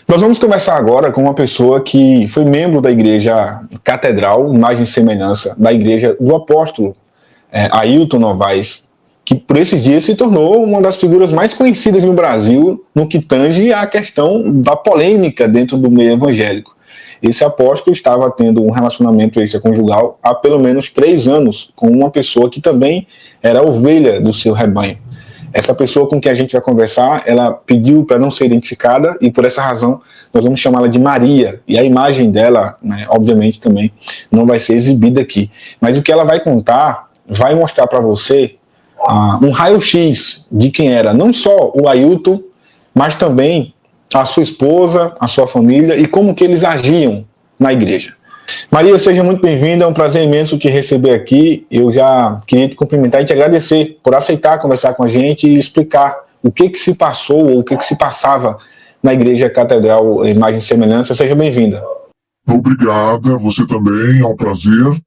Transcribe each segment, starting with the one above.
Nós vamos conversar agora com uma pessoa que foi membro da Igreja Catedral, Imagem e Semelhança, da Igreja do Apóstolo Ailton Novaes, que por esses dias se tornou uma das figuras mais conhecidas no Brasil no que tange à questão da polêmica dentro do meio evangélico. Esse apóstolo estava tendo um relacionamento extraconjugal há pelo menos 3 anos com uma pessoa que também era ovelha do seu rebanho. Essa pessoa com quem a gente vai conversar, ela pediu para não ser identificada e por essa razão nós vamos chamá-la de Maria. E a imagem dela, né, obviamente, também não vai ser exibida aqui. Mas o que ela vai contar vai mostrar para você um raio-x de quem era não só o Ailton, mas também a sua esposa, a sua família e como que eles agiam na igreja. Maria, seja muito bem-vinda, é um prazer imenso te receber aqui. Eu já queria te cumprimentar e te agradecer por aceitar conversar com a gente e explicar o que se passou ou o que se passava na Igreja Catedral Imagem e Semelhança. Seja bem-vinda. Obrigada, você também, é um prazer.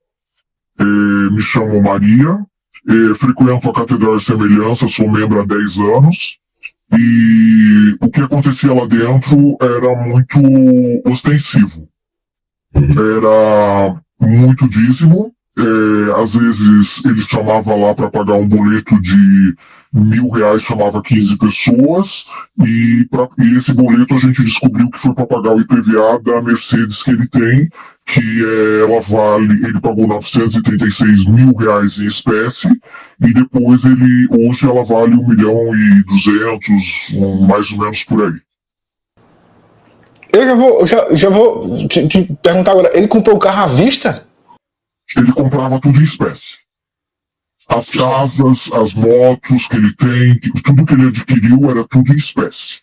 Me chamo Maria, frequento a Catedral de Semelhança, sou membro há 10 anos. E o que acontecia lá dentro era muito ostensivo. Era muito dízimo, às vezes ele chamava lá para pagar um boleto de R$1.000, chamava 15 pessoas, e esse boleto a gente descobriu que foi para pagar o IPVA da Mercedes que ele tem, que ele pagou R$936 mil em espécie, e depois hoje ela vale 1.200.000, mais ou menos por aí. Eu já vou te perguntar agora, ele comprou o carro à vista? Ele comprava tudo em espécie. As casas, as motos que ele tem, tudo que ele adquiriu era tudo em espécie.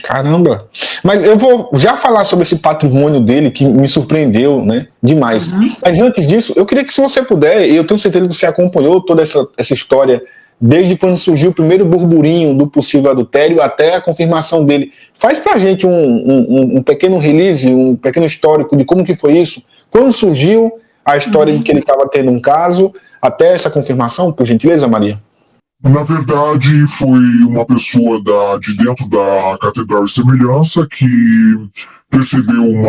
Caramba! Mas eu vou já falar sobre esse patrimônio dele que me surpreendeu, né, demais. Mas antes disso, eu queria que, se você puder, eu tenho certeza que você acompanhou toda essa história desde quando surgiu o primeiro burburinho do possível adultério até a confirmação dele. Faz pra gente um pequeno release, um pequeno histórico de como que foi isso, quando surgiu a história de que ele estava tendo um caso, até essa confirmação, por gentileza, Maria. Na verdade, foi uma pessoa de dentro da Catedral de Semelhança que percebeu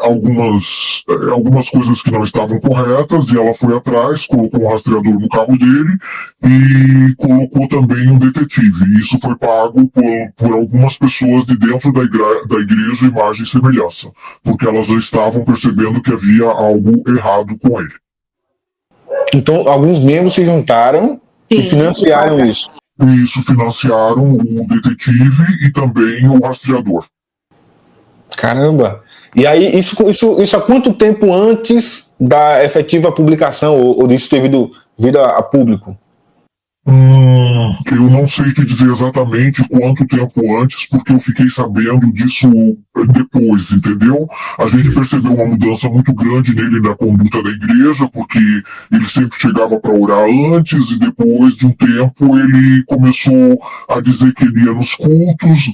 algumas coisas que não estavam corretas, e ela foi atrás, colocou um rastreador no carro dele e colocou também um detetive. E isso foi pago por algumas pessoas de dentro da igreja Imagem e Semelhança, porque elas já estavam percebendo que havia algo errado com ele. Então, alguns membros se juntaram e financiaram isso. Isso, financiaram o detetive e também o rastreador. Caramba! E aí, isso há quanto tempo antes da efetiva publicação, ou disso ter vindo a público? Eu não sei te dizer exatamente quanto tempo antes, porque eu fiquei sabendo disso depois, entendeu? A gente percebeu uma mudança muito grande nele na conduta da igreja, porque ele sempre chegava para orar antes, e depois de um tempo ele começou a dizer que ele ia nos cultos,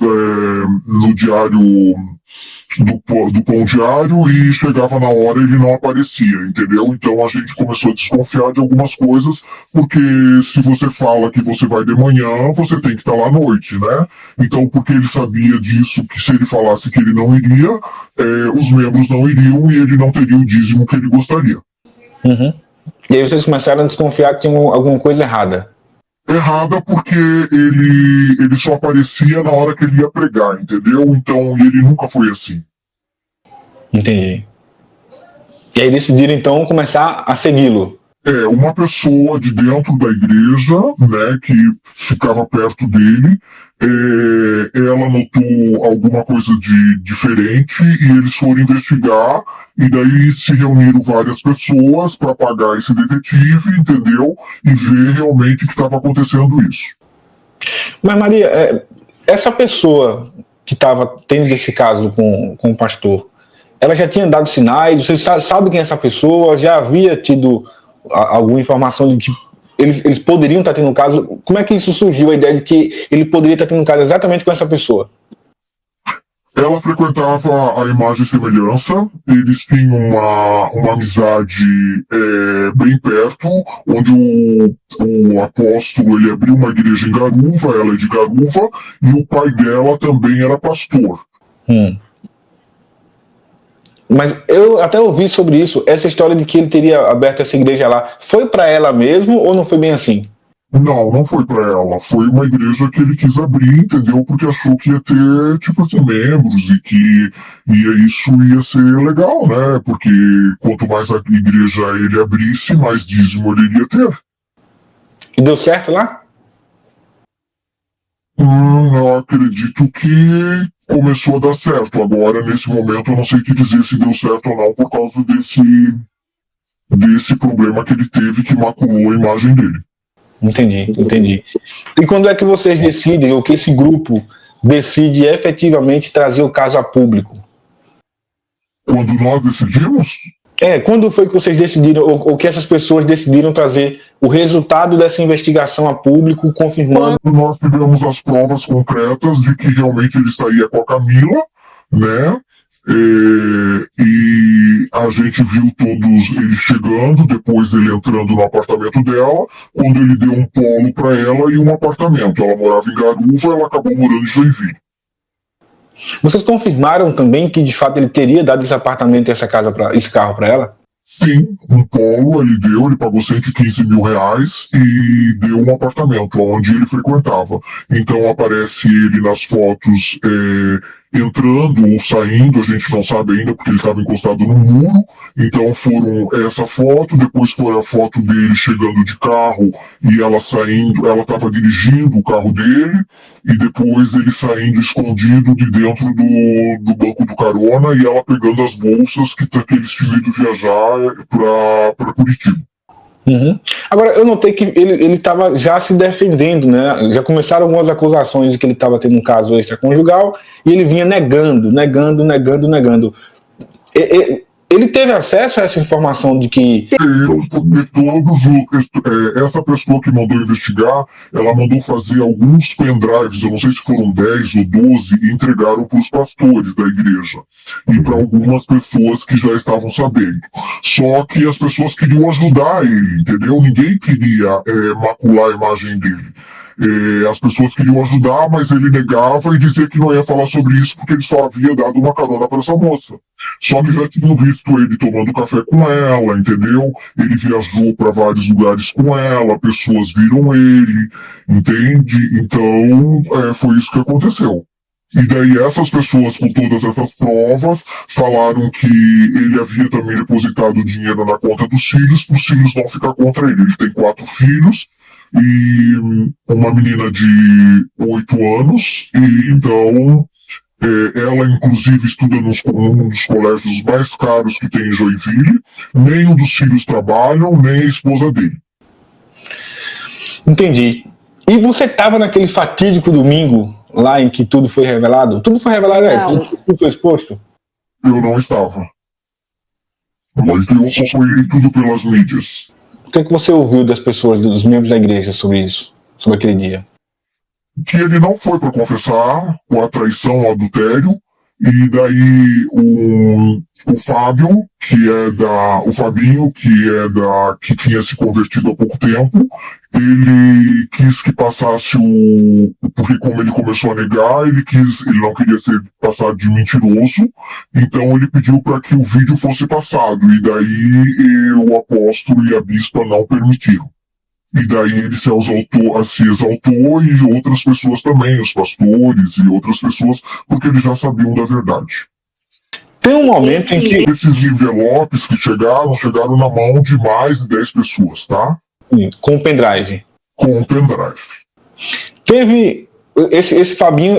no diário do pão diário, e chegava na hora e ele não aparecia, entendeu? Então a gente começou a desconfiar de algumas coisas, porque se você fala que você vai de manhã, você tem que estar lá à noite, né? Então, porque ele sabia disso, que se ele falasse que ele não iria, os membros não iriam e ele não teria o dízimo que ele gostaria. E aí vocês começaram a desconfiar que tinha alguma coisa errada? Errada porque ele só aparecia na hora que ele ia pregar, entendeu? Então, ele nunca foi assim. Entendi. E aí decidiram, então, começar a segui-lo. Uma pessoa de dentro da igreja, né, que ficava perto dele, ela notou alguma coisa de diferente e eles foram investigar, e daí se reuniram várias pessoas para pagar esse detetive, entendeu? E ver realmente que estava acontecendo isso. Mas, Maria, essa pessoa que estava tendo esse caso com o pastor, ela já tinha dado sinais? Você sabe quem é essa pessoa? Já havia tido alguma informação de que eles poderiam estar tendo um caso? Como é que isso surgiu, a ideia de que ele poderia estar tendo um caso exatamente com essa pessoa? Ela frequentava a Imagem e Semelhança, eles tinham uma amizade bem perto, onde o apóstolo ele abriu uma igreja em Garuva, ela é de Garuva, e o pai dela também era pastor. Mas eu até ouvi sobre isso, essa história de que ele teria aberto essa igreja lá, foi para ela mesmo ou não foi bem assim? Não, não foi pra ela. Foi uma igreja que ele quis abrir, entendeu? Porque achou que ia ter, tipo assim, membros e que isso ia ser legal, né? Porque quanto mais a igreja ele abrisse, mais dízimo ele iria ter. E deu certo lá? Eu acredito que começou a dar certo. Agora, nesse momento, eu não sei te dizer se deu certo ou não por causa desse problema que ele teve que maculou a imagem dele. Entendi. E quando é que vocês decidem, ou que esse grupo decide efetivamente trazer o caso a público? Quando nós decidimos? Quando foi que vocês decidiram, ou que essas pessoas decidiram trazer o resultado dessa investigação a público, confirmando? Quando nós tivemos as provas concretas de que realmente ele saía com a Camila, né? E a gente viu todos eles chegando, depois ele entrando no apartamento dela, quando ele deu um polo para ela e um apartamento. Ela morava em Garuva, ela acabou morando em Joinville. Vocês confirmaram também que de fato ele teria dado esse apartamento e esse carro para ela? Sim, um polo ele pagou 115 mil reais e deu um apartamento onde ele frequentava. Então aparece ele nas fotos entrando ou saindo, a gente não sabe ainda porque ele estava encostado no muro. Então foram essa foto, depois foi a foto dele chegando de carro e ela saindo, ela estava dirigindo o carro dele, e depois ele saindo escondido de dentro do banco do carona e ela pegando as bolsas que eles tinham ido viajar para Curitiba. Agora, eu notei que ele estava já se defendendo, né? Já começaram algumas acusações de que ele estava tendo um caso extraconjugal e ele vinha negando. Ele teve acesso a essa informação de que... Essa pessoa que mandou investigar, ela mandou fazer alguns pendrives, eu não sei se foram 10 ou 12, e entregaram para os pastores da igreja e para algumas pessoas que já estavam sabendo. Só que as pessoas queriam ajudar ele, entendeu? Ninguém queria macular a imagem dele. As pessoas queriam ajudar, mas ele negava e dizia que não ia falar sobre isso porque ele só havia dado uma carona para essa moça. Só que já tinham visto ele tomando café com ela, entendeu? Ele viajou para vários lugares com ela, pessoas viram ele, entende? Então, foi isso que aconteceu. E daí essas pessoas, com todas essas provas, falaram que ele havia também depositado dinheiro na conta dos filhos, para os filhos não ficar contra ele. Ele tem 4 filhos, e uma menina de 8 anos, e então ela inclusive estuda num dos colégios mais caros que tem em Joinville, nem um dos filhos trabalham, nem a esposa dele. Entendi. E você estava naquele fatídico domingo, lá em que tudo foi revelado? Tudo foi revelado, tudo foi exposto? Eu não estava. Mas eu acompanhei tudo pelas mídias. O que você ouviu das pessoas, dos membros da igreja sobre isso, sobre aquele dia? Que ele não foi para confessar com a traição, o adultério, e daí o Fábio, o Fabinho, que tinha se convertido há pouco tempo, ele quis que passasse porque como ele começou a negar, ele não queria ser passado de mentiroso, então ele pediu para que o vídeo fosse passado, e daí o apóstolo e a bispa não permitiram. E daí ele se exaltou e outras pessoas também, os pastores e outras pessoas, porque eles já sabiam da verdade. Tem um momento em que... Esses envelopes que chegaram na mão de mais de 10 pessoas, tá? Com o pendrive. Com o pendrive. Teve... Esse Fabinho,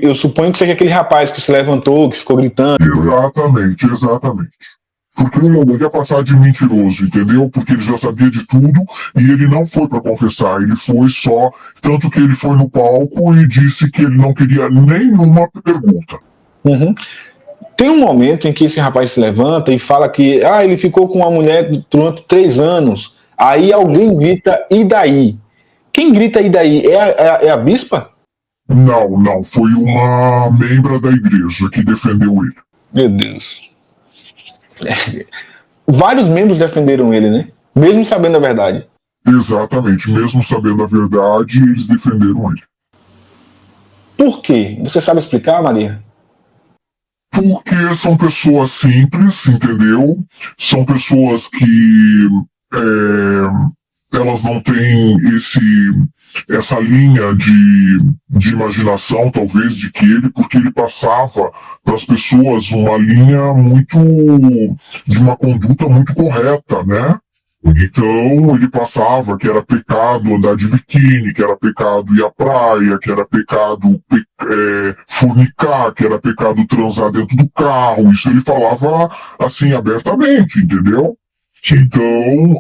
eu suponho que seja aquele rapaz que se levantou, que ficou gritando. Exatamente. Porque ele não ia passar de mentiroso, entendeu? Porque ele já sabia de tudo e ele não foi para confessar, ele foi só... Tanto que ele foi no palco e disse que ele não queria nenhuma pergunta. Tem um momento em que esse rapaz se levanta e fala que ele ficou com uma mulher durante 3 anos. Aí alguém grita, e daí? Quem grita e daí? É a bispa? Não, foi uma membra da igreja que defendeu ele. Meu Deus. Vários membros defenderam ele, né? Mesmo sabendo a verdade. Exatamente, mesmo sabendo a verdade, eles defenderam ele. Por quê? Você sabe explicar, Maria? Porque são pessoas simples, entendeu? São pessoas que elas não têm essa linha de imaginação, talvez, de que ele, porque ele passava para as pessoas uma linha muito, de uma conduta muito correta, né? Então ele passava que era pecado andar de biquíni, que era pecado ir à praia, que era pecado fornicar, que era pecado transar dentro do carro. Isso ele falava assim abertamente, entendeu? Então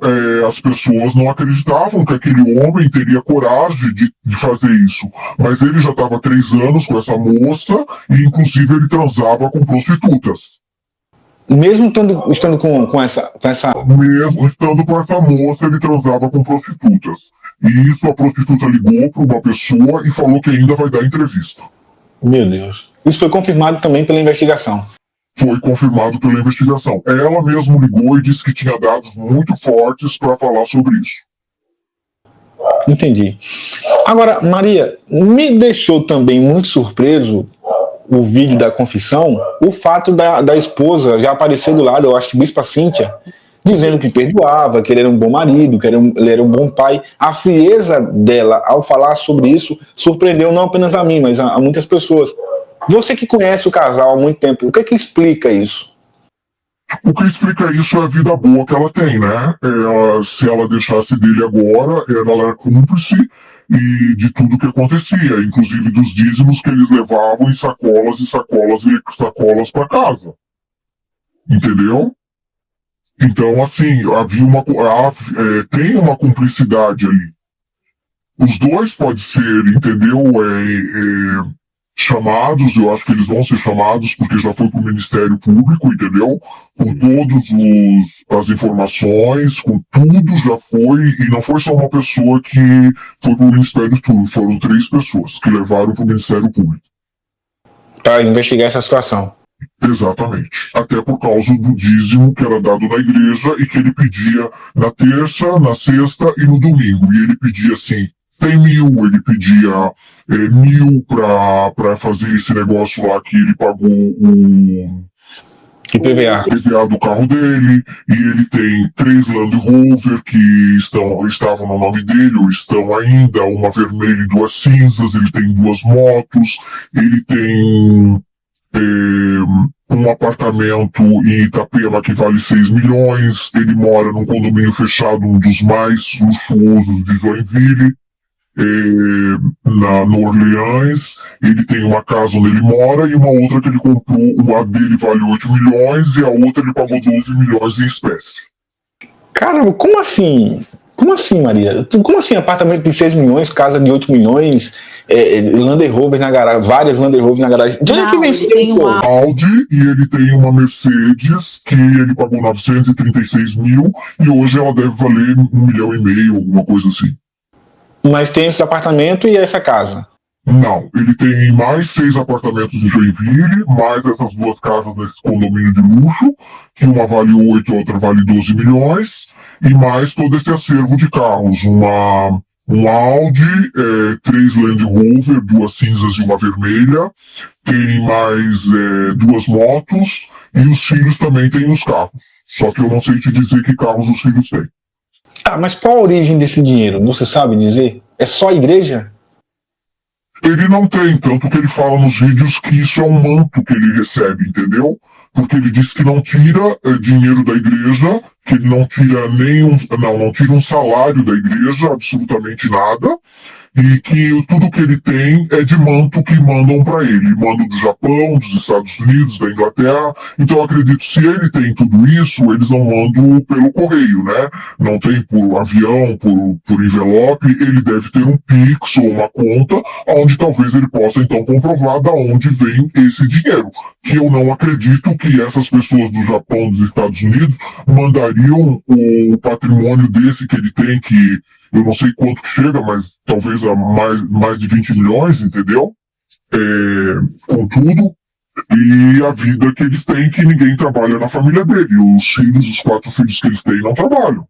as pessoas não acreditavam que aquele homem teria coragem de fazer isso. Mas ele já estava 3 anos com essa moça e inclusive ele transava com prostitutas. Mesmo estando com essa. Mesmo estando com essa moça, ele transava com prostitutas. E isso a prostituta ligou para uma pessoa e falou que ainda vai dar entrevista. Meu Deus. Isso foi confirmado também pela investigação. Foi confirmado pela investigação. Ela mesmo ligou e disse que tinha dados muito fortes para falar sobre isso. Entendi. Agora, Maria, me deixou também muito surpreso o vídeo da confissão, o fato da esposa já aparecer do lado, eu acho que Bispa Cíntia, dizendo que perdoava, que ele era um bom marido, que ele era um bom pai. A frieza dela ao falar sobre isso surpreendeu não apenas a mim, mas a muitas pessoas. Você que conhece o casal há muito tempo, o que é que explica isso? O que explica isso é a vida boa que ela tem, né? Se ela deixasse dele agora, ela era cúmplice e de tudo que acontecia, inclusive dos dízimos que eles levavam em sacolas e sacolas e sacolas para casa. Entendeu? Então, assim, tem uma cumplicidade ali. Os dois podem ser, entendeu? Chamados, eu acho que eles vão ser chamados porque já foi para o Ministério Público, entendeu? Com todas as informações, com tudo já foi, e não foi só uma pessoa que foi para o Ministério Público, foram 3 pessoas que levaram para o Ministério Público. Para investigar essa situação. Exatamente. Até por causa do dízimo que era dado na igreja e que ele pedia na terça, na sexta e no domingo. E ele pedia assim, tem 1.000, ele pedia 1.000 para fazer esse negócio lá que ele pagou o IPVA do carro dele, e ele tem 3 Land Rover que estavam no nome dele, ou estão ainda, uma vermelha e 2 cinzas, ele tem 2 motos, ele tem um apartamento em Itapema que vale 6 milhões, ele mora num condomínio fechado, um dos mais luxuosos de Joinville, no Orleans. Ele tem uma casa onde ele mora e uma outra que ele comprou, uma dele vale 8 milhões e a outra ele pagou 12 milhões em espécie. Caramba, como assim? Como assim, Maria? Como assim apartamento de 6 milhões, casa de 8 milhões, Land Rover na garagem, várias Land Rover na garagem? De onde que vem esse Audi, e ele tem uma Mercedes que ele pagou 936 mil e hoje ela deve valer 1,5 milhão, alguma coisa assim. Mas tem esse apartamento e essa casa? Não, ele tem mais 6 apartamentos em Joinville, mais essas 2 casas nesse condomínio de luxo, que uma vale 8 e outra vale 12 milhões, e mais todo esse acervo de carros, um Audi, 3 Land Rover, 2 cinzas e uma vermelha, tem mais 2 motos, e os filhos também têm os carros, só que eu não sei te dizer que carros os filhos têm. Tá, mas qual a origem desse dinheiro? Você sabe dizer? É só a igreja? Ele não tem, tanto que ele fala nos vídeos que isso é um manto que ele recebe, entendeu? Porque ele diz que não tira dinheiro da igreja, que ele não tira não tira um salário da igreja, absolutamente nada, e que tudo que ele tem é de manto que mandam para ele. Mandam do Japão, dos Estados Unidos, da Inglaterra. Então eu acredito que se ele tem tudo isso, eles não mandam pelo correio, né? Não tem por avião, por envelope. Ele deve ter um Pix ou uma conta, onde talvez ele possa então comprovar da onde vem esse dinheiro. Que eu não acredito que essas pessoas do Japão, dos Estados Unidos, mandariam o patrimônio desse que ele tem, que eu não sei quanto que chega, mas talvez a mais de 20 milhões, entendeu? com tudo, e a vida que eles têm, que ninguém trabalha na família dele. Os filhos, os 4 filhos que eles têm, não trabalham.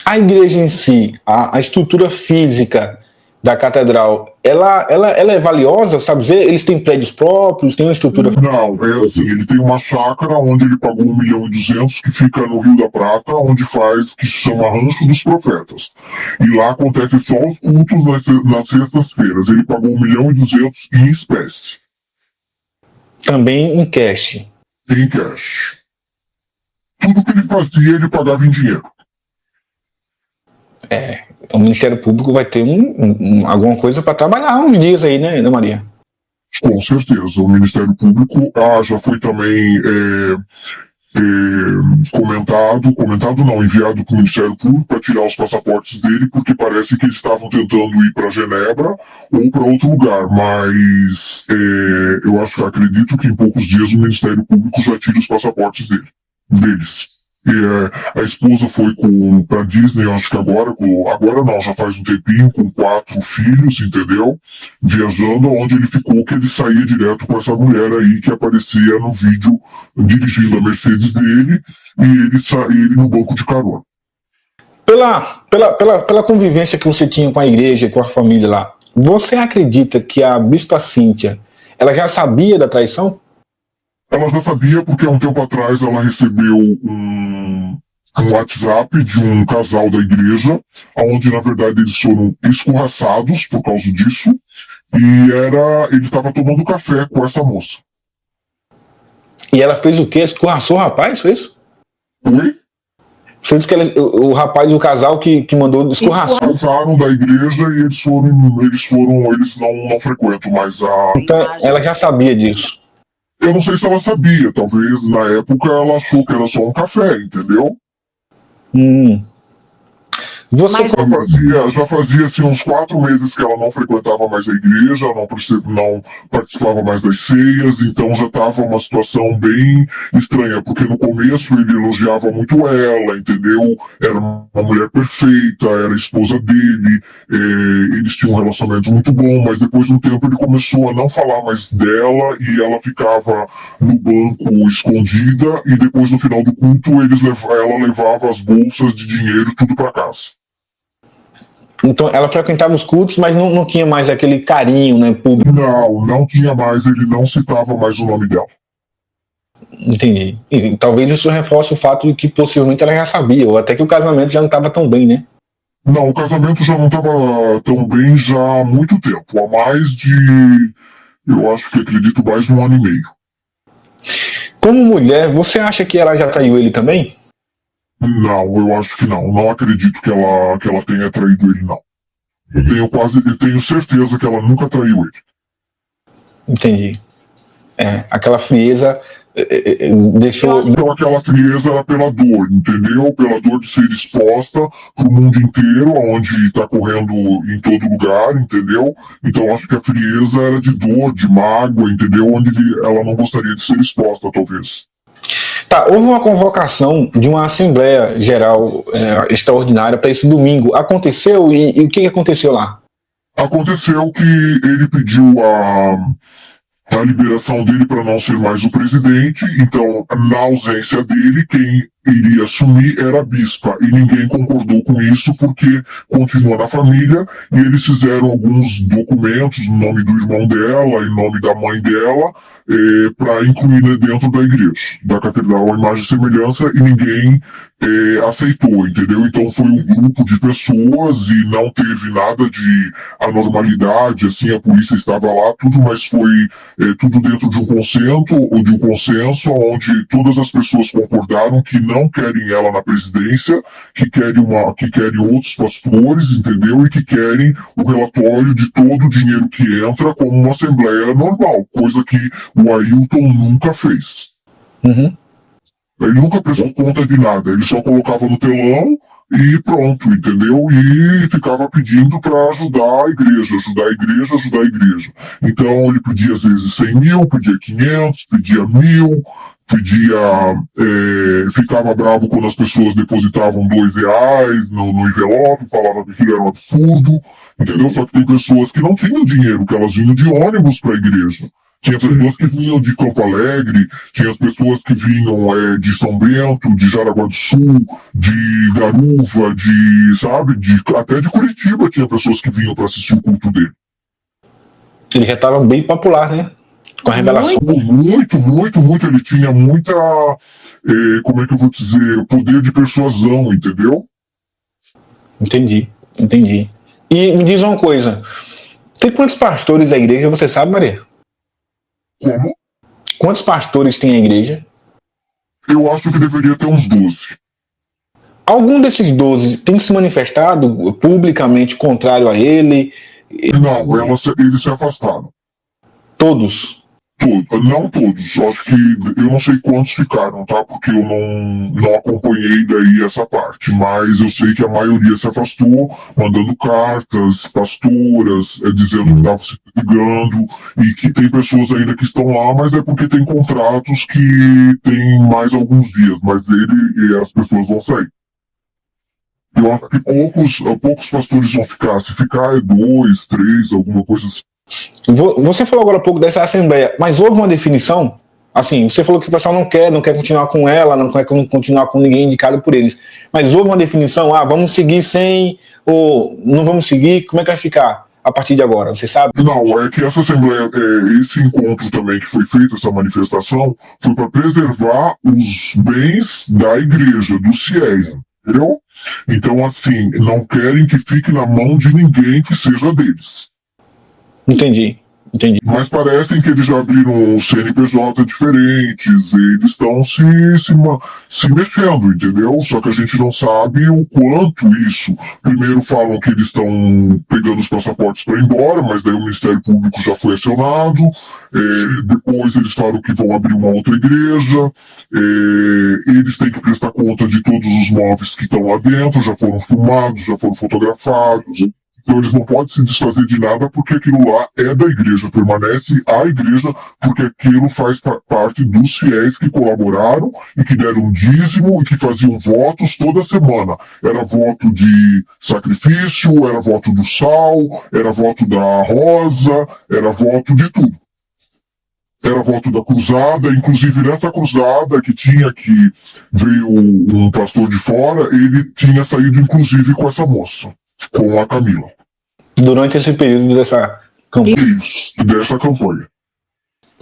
A igreja em si, a estrutura física da catedral, ela é valiosa, sabe dizer? Eles têm prédios próprios, têm uma estrutura... Não, é assim, ele tem uma chácara onde ele pagou 1.200.000, que fica no Rio da Prata, onde faz, que se chama Rancho dos Profetas. E lá acontece só os cultos nas sextas-feiras. Ele pagou 1.200.000 em espécie. Também em cash. Em cash. Tudo que ele fazia, ele pagava em dinheiro. O Ministério Público vai ter alguma coisa para trabalhar uns dias aí, né, Ana Maria? Com certeza. O Ministério Público já foi também comentado não, enviado para o Ministério Público para tirar os passaportes dele, porque parece que eles estavam tentando ir para Genebra ou para outro lugar, mas eu acredito que em poucos dias o Ministério Público já tira os passaportes deles. A esposa foi pra Disney, acho que agora não, já faz um tempinho, com 4 filhos, entendeu? Viajando, onde ele ficou, que ele saía direto com essa mulher aí, que aparecia no vídeo, dirigindo a Mercedes dele, e ele no banco de carona. Pela convivência que você tinha com a igreja, com a família lá, você acredita que a Bispa Cíntia, ela já sabia da traição? Ela já sabia, porque há um tempo atrás ela recebeu um WhatsApp de um casal da igreja, onde na verdade eles foram escorraçados por causa disso, e ele estava tomando café com essa moça. E ela fez o quê? Escorraçou o rapaz, foi isso? Oi? Você disse que o rapaz, o casal que mandou escorraçar. Eles passaram da igreja e eles não frequentam mais a... Então ela já sabia disso. Eu não sei se ela sabia, talvez na época ela achou que era só um café, entendeu? Já fazia assim, uns 4 meses que ela não frequentava mais a igreja, não participava mais das ceias, então já estava uma situação bem estranha, porque no começo ele elogiava muito ela, entendeu? Era uma mulher perfeita, era a esposa dele, eles tinham um relacionamento muito bom, mas depois de um tempo ele começou a não falar mais dela e ela ficava no banco escondida, e depois no final do culto ela levava as bolsas de dinheiro tudo para casa. Então ela frequentava os cultos, mas não tinha mais aquele carinho, né, público? Não tinha mais, ele não citava mais o nome dela. Entendi. E talvez isso reforce o fato de que possivelmente ela já sabia, ou até que o casamento já não estava tão bem, né? Não, o casamento já não estava tão bem já há muito tempo, há mais de, eu acho que acredito, mais de 1 ano e meio. Como mulher, você acha que ela já traiu ele também? Não, eu acho que não. Não acredito que ela tenha traído ele, não. Eu tenho certeza que ela nunca traiu ele. Entendi. Aquela frieza deixou... Então aquela frieza era pela dor, entendeu? Pela dor de ser exposta pro mundo inteiro, onde tá correndo em todo lugar, entendeu? Então acho que a frieza era de dor, de mágoa, entendeu? Onde ela não gostaria de ser exposta, talvez. Tá, houve uma convocação de uma Assembleia Geral extraordinária para esse domingo. Aconteceu e o que aconteceu lá? Aconteceu que ele pediu a liberação dele para não ser mais o presidente, então na ausência dele, quem iria assumir era a bispa, e ninguém concordou com isso porque continua na família, e eles fizeram alguns documentos no nome do irmão dela, em nome da mãe dela, para incluir dentro da igreja, da Catedral à Imagem e Semelhança, e ninguém aceitou, entendeu? Então foi um grupo de pessoas e não teve nada de anormalidade, assim, a polícia estava lá, tudo, mas foi tudo dentro de um consenso, onde todas as pessoas concordaram que não querem ela na presidência, que querem outros pastores, entendeu? E que querem o relatório de todo o dinheiro que entra como uma assembleia normal, coisa que o Ailton nunca fez. Uhum. Ele nunca prestou conta de nada, ele só colocava no telão e pronto, entendeu? E ficava pedindo para ajudar a igreja. Então ele pedia às vezes 100 mil, pedia 500, pedia 1.000, ficava bravo quando as pessoas depositavam R$ 2 no envelope, falava que aquilo era um absurdo, entendeu? Só que tem pessoas que não tinham dinheiro, que elas vinham de ônibus para a igreja. Tinha pessoas que vinham de Campo Alegre, tinha as pessoas que vinham de São Bento, de Jaraguá do Sul, de Garuva, até de Curitiba tinha pessoas que vinham para assistir o culto dele. Ele já estava bem popular, né? Com a revelação. Muito. Ele tinha muita, como é que eu vou dizer, poder de persuasão, entendeu? Entendi. E me diz uma coisa, tem quantos pastores da igreja, você sabe, Maria? Como? Quantos pastores tem a igreja? Eu acho que deveria ter uns 12. Algum desses 12 tem se manifestado publicamente contrário a ele? Não, eles se afastaram. Todos? Não todos, acho que eu não sei quantos ficaram, tá? Porque eu não acompanhei daí essa parte, mas eu sei que a maioria se afastou, mandando cartas, pastoras, dizendo que estava se ligando, e que tem pessoas ainda que estão lá, mas é porque tem contratos que tem mais alguns dias, mas ele e as pessoas vão sair. Eu acho que poucos pastores vão ficar, se ficar 2, 3, alguma coisa assim. Você falou agora há pouco dessa assembleia, mas houve uma definição? Assim, você falou que o pessoal não quer continuar com ela, não quer continuar com ninguém indicado por eles. Mas houve uma definição, vamos seguir sem, ou não vamos seguir, como é que vai ficar a partir de agora, você sabe? Não, é que essa assembleia, esse encontro também que foi feito, essa manifestação, foi para preservar os bens da igreja, dos fiéis, entendeu? Então, assim, não querem que fique na mão de ninguém que seja deles. Entendi. Mas parecem que eles já abriram CNPJ diferentes, e eles estão se mexendo, entendeu? Só que a gente não sabe o quanto isso. Primeiro falam que eles estão pegando os passaportes para ir embora, mas daí o Ministério Público já foi acionado. Depois eles falam que vão abrir uma outra igreja. Eles têm que prestar conta de todos os móveis que estão lá dentro, já foram filmados, já foram fotografados. Então eles não podem se desfazer de nada porque aquilo lá é da igreja, permanece a igreja, porque aquilo faz parte dos fiéis que colaboraram e que deram dízimo e que faziam votos toda semana. Era voto de sacrifício, era voto do sal, era voto da rosa, era voto de tudo. Era voto da cruzada, inclusive nessa cruzada que veio um pastor de fora, ele tinha saído inclusive com essa moça, com a Camila. Durante esse período dessa campanha. Isso, dessa campanha.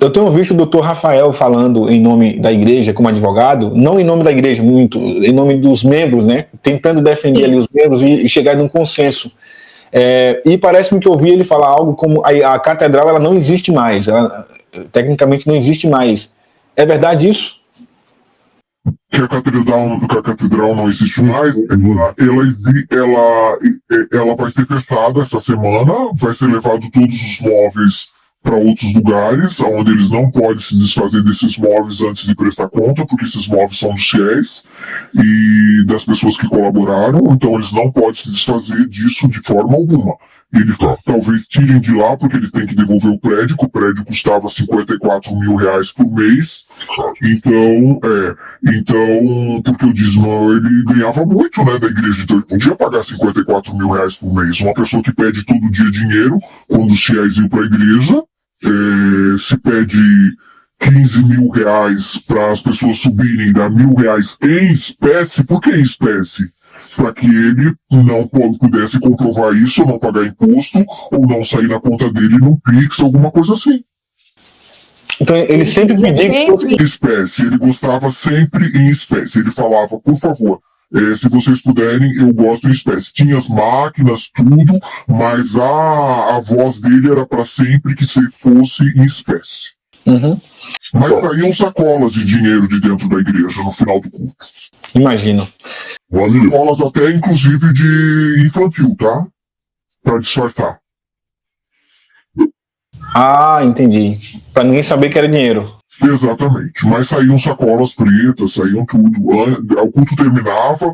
Eu tenho visto o doutor Rafael falando em nome da igreja como advogado, não em nome da igreja, muito, em nome dos membros, né? Tentando defender ali os membros e chegar num consenso. E parece-me que eu ouvi ele falar algo como a catedral ela não existe mais, ela tecnicamente não existe mais. É verdade isso? Que a catedral não existe mais, ela vai ser fechada essa semana, vai ser levado todos os móveis para outros lugares, onde eles não podem se desfazer desses móveis antes de prestar conta, porque esses móveis são dos fiéis e das pessoas que colaboraram, então eles não podem se desfazer disso de forma alguma. Eles talvez tirem de lá, porque eles têm que devolver o prédio, que o prédio custava R$54 mil por mês. Então, porque o dízimo ele ganhava muito, né, da igreja, então ele podia pagar R$54 mil por mês. Uma pessoa que pede todo dia dinheiro, quando os fiéis iam para a igreja, se pede R$15 mil para as pessoas subirem, dá R$1.000 em espécie. Por que em espécie? Para que ele não pudesse comprovar isso, ou não pagar imposto, ou não sair na conta dele no Pix, alguma coisa assim. Então ele sempre pedia que fosse espécie, ele gostava sempre em espécie. Ele falava, por favor, se vocês puderem, eu gosto em espécie. Tinha as máquinas, tudo, mas a voz dele era para sempre que fosse em espécie. Uhum. Mas saíam sacolas de dinheiro de dentro da igreja no final do culto. Imagino. Sacolas até inclusive de infantil, tá? Para disfarçar. Entendi. Para ninguém saber que era dinheiro. Exatamente, mas saíam sacolas pretas, saíam tudo. O culto terminava,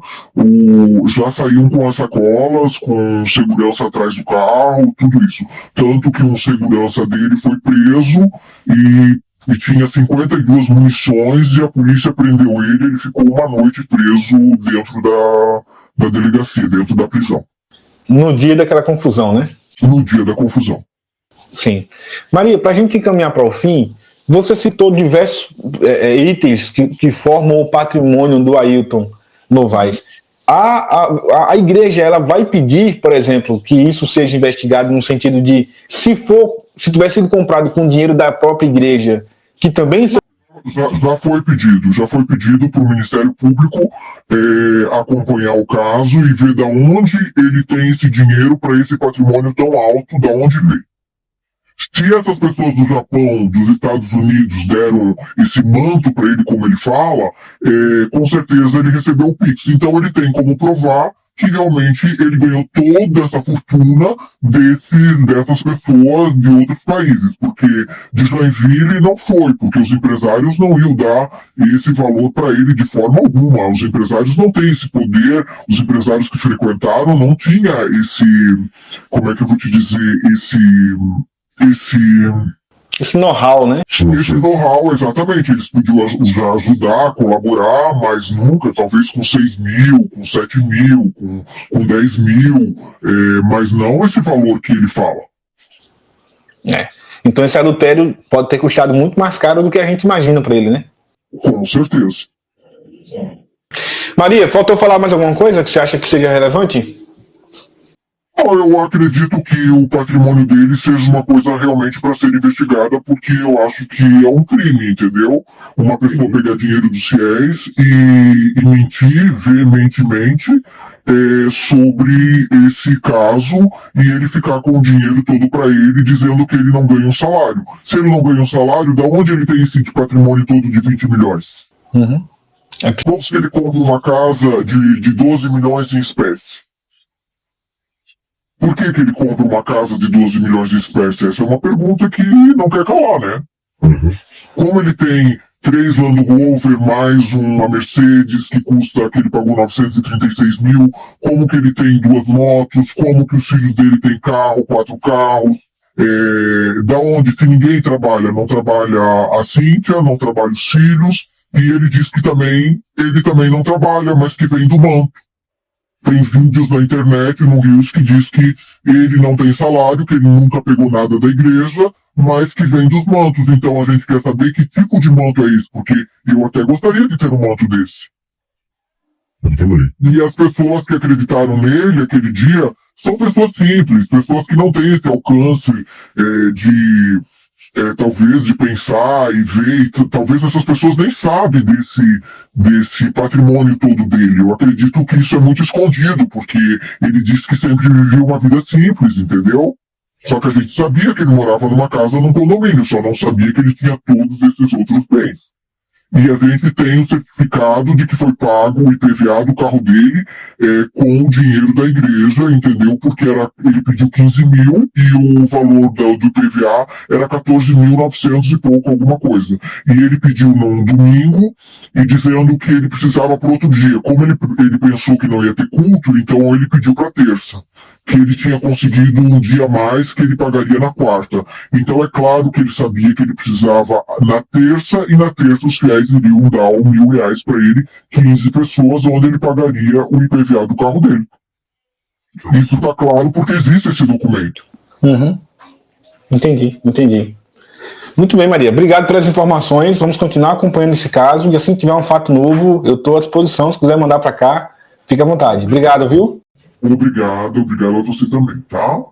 já saíam com as sacolas, com segurança atrás do carro, tudo isso. Tanto que um segurança dele foi preso e e tinha 52 munições e a polícia prendeu ele ficou uma noite preso dentro da delegacia, dentro da prisão. No dia daquela confusão, né? No dia da confusão. Sim. Maria, para a gente encaminhar para o fim, você citou diversos itens que formam o patrimônio do Ailton Novaes. A igreja, ela vai pedir, por exemplo, que isso seja investigado no sentido de, se tivesse sido comprado com dinheiro da própria igreja, que também... Já foi pedido para o Ministério Público acompanhar o caso e ver de onde ele tem esse dinheiro para esse patrimônio tão alto, de onde veio. Se essas pessoas do Japão, dos Estados Unidos deram esse manto para ele, como ele fala, com certeza ele recebeu o Pix. Então ele tem como provar que realmente ele ganhou toda essa fortuna dessas pessoas de outros países, porque de Joinville não foi, porque os empresários não iam dar esse valor para ele de forma alguma. Os empresários não têm esse poder, os empresários que frequentaram não tinham esse, como é que eu vou te dizer, esse know-how, né? Esse know-how, exatamente. Eles podiam já ajudar, colaborar, mas nunca, talvez com 6 mil, com 7 mil, com 10 mil, mas não esse valor que ele fala. Então esse adultério pode ter custado muito mais caro do que a gente imagina para ele, né? Com certeza. Maria, faltou falar mais alguma coisa que você acha que seja relevante? Eu acredito que o patrimônio dele seja uma coisa realmente para ser investigada, porque eu acho que é um crime, entendeu? Uma pessoa pegar dinheiro dos fiéis e mentir veementemente sobre esse caso e ele ficar com o dinheiro todo para ele, dizendo que ele não ganha um salário. Se ele não ganha um salário, da onde ele tem esse patrimônio todo de 20 milhões? Uhum. Como se ele compra uma casa de 12 milhões em espécie? Por que ele compra uma casa de 12 milhões em espécie? Essa é uma pergunta que não quer calar, né? Uhum. Como ele tem 3 Land Rover mais uma Mercedes que ele pagou 936 mil, como que ele tem 2 motos, como que os filhos dele têm 4 carros, da onde, se ninguém trabalha, não trabalha a Cíntia, não trabalha os filhos, e ele diz que ele também não trabalha, mas que vem do banco. Tem vídeos na internet, no Rios, que diz que ele não tem salário, que ele nunca pegou nada da igreja, mas que vem dos mantos. Então a gente quer saber que tipo de manto é isso, porque eu até gostaria de ter um manto desse. E as pessoas que acreditaram nele aquele dia são pessoas simples, pessoas que não têm esse alcance talvez de pensar e ver, e talvez essas pessoas nem sabem desse patrimônio todo dele. Eu acredito que isso é muito escondido, porque ele disse que sempre vivia uma vida simples, entendeu? Só que a gente sabia que ele morava numa casa, num condomínio, só não sabia que ele tinha todos esses outros bens. E a gente tem o certificado de que foi pago o IPVA do carro dele com o dinheiro da igreja, entendeu? Porque ele pediu 15 mil e o valor do IPVA era 14.900 e pouco, alguma coisa. E ele pediu num domingo e dizendo que ele precisava para outro dia. Como ele pensou que não ia ter culto, então ele pediu para terça. Que ele tinha conseguido um dia a mais que ele pagaria na quarta. Então é claro que ele sabia que ele precisava na terça, e na terça os fiéis iriam dar R$1.000 para ele, 15 pessoas, onde ele pagaria o IPVA do carro dele. Isso está claro porque existe esse documento. Uhum. Entendi. Muito bem, Maria. Obrigado pelas informações. Vamos continuar acompanhando esse caso e assim que tiver um fato novo, eu estou à disposição. Se quiser mandar para cá, fique à vontade. Obrigado, viu? Obrigado a você também, tá?